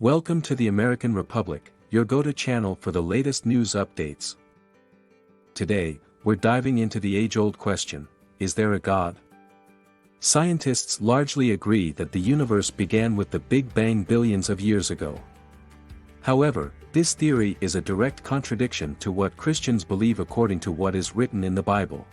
Welcome to the American Republic, your go-to channel for the latest news updates. Today, we're diving into the age-old question, is there a God? Scientists largely agree that the universe began with the Big Bang billions of years ago. However, this theory is a direct contradiction to what Christians believe according to what is written in the Bible.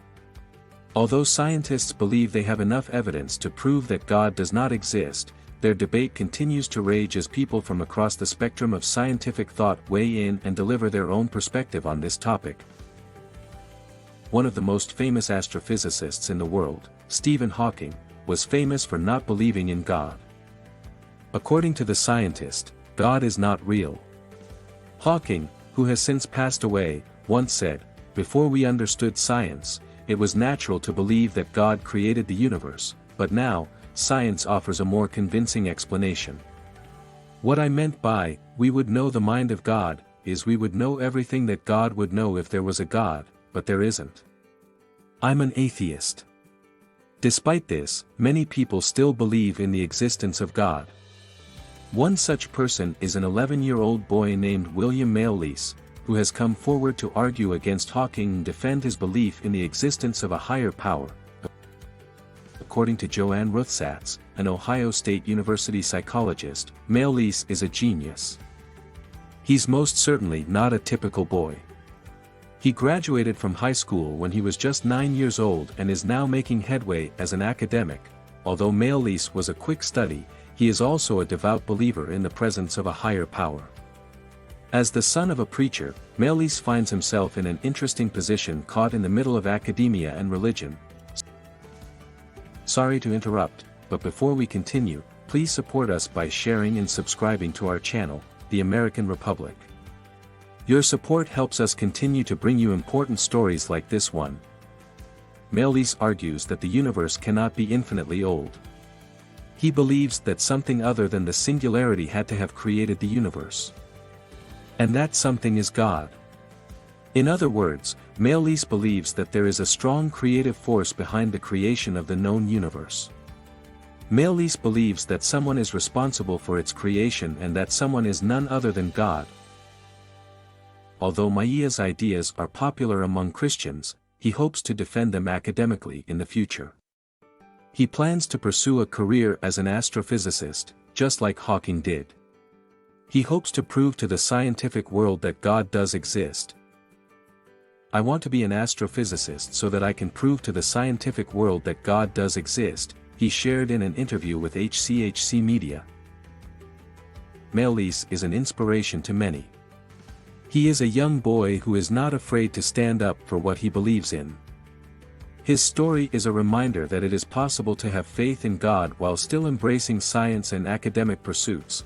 Although scientists believe they have enough evidence to prove that God does not exist, their debate continues to rage as people from across the spectrum of scientific thought weigh in and deliver their own perspective on this topic. One of the most famous astrophysicists in the world, Stephen Hawking, was famous for not believing in God. According to the scientist, God is not real. Hawking, who has since passed away, once said, "Before we understood science, it was natural to believe that God created the universe, but now, science offers a more convincing explanation. What I meant by, we would know the mind of God, is we would know everything that God would know if there was a God, but there isn't. I'm an atheist." Despite this, many people still believe in the existence of God. One such person is an 11-year-old boy named William Maillis, who has come forward to argue against Hawking and defend his belief in the existence of a higher power. According to Joanne Ruthsatz, an Ohio State University psychologist, Maillis is a genius. He's most certainly not a typical boy. He graduated from high school when he was just 9 years old and is now making headway as an academic. Although Maillis was a quick study, he is also a devout believer in the presence of a higher power. As the son of a preacher, Maillis finds himself in an interesting position caught in the middle of academia and religion. Sorry to interrupt, but before we continue, please support us by sharing and subscribing to our channel, The American Republic. Your support helps us continue to bring you important stories like this one. Maillis argues that the universe cannot be infinitely old. He believes that something other than the singularity had to have created the universe. And that something is God. In other words, Maillis believes that there is a strong creative force behind the creation of the known universe. Maillis believes that someone is responsible for its creation and that someone is none other than God. Although Maillis' ideas are popular among Christians, he hopes to defend them academically in the future. He plans to pursue a career as an astrophysicist, just like Hawking did. He hopes to prove to the scientific world that God does exist. "I want to be an astrophysicist so that I can prove to the scientific world that God does exist," he shared in an interview with HCHC Media. Maillis is an inspiration to many. He is a young boy who is not afraid to stand up for what he believes in. His story is a reminder that it is possible to have faith in God while still embracing science and academic pursuits.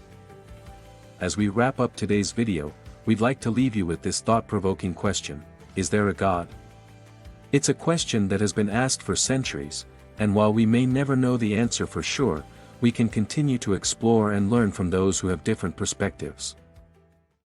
As we wrap up today's video, we'd like to leave you with this thought-provoking question: is there a God? It's a question that has been asked for centuries, and while we may never know the answer for sure, we can continue to explore and learn from those who have different perspectives.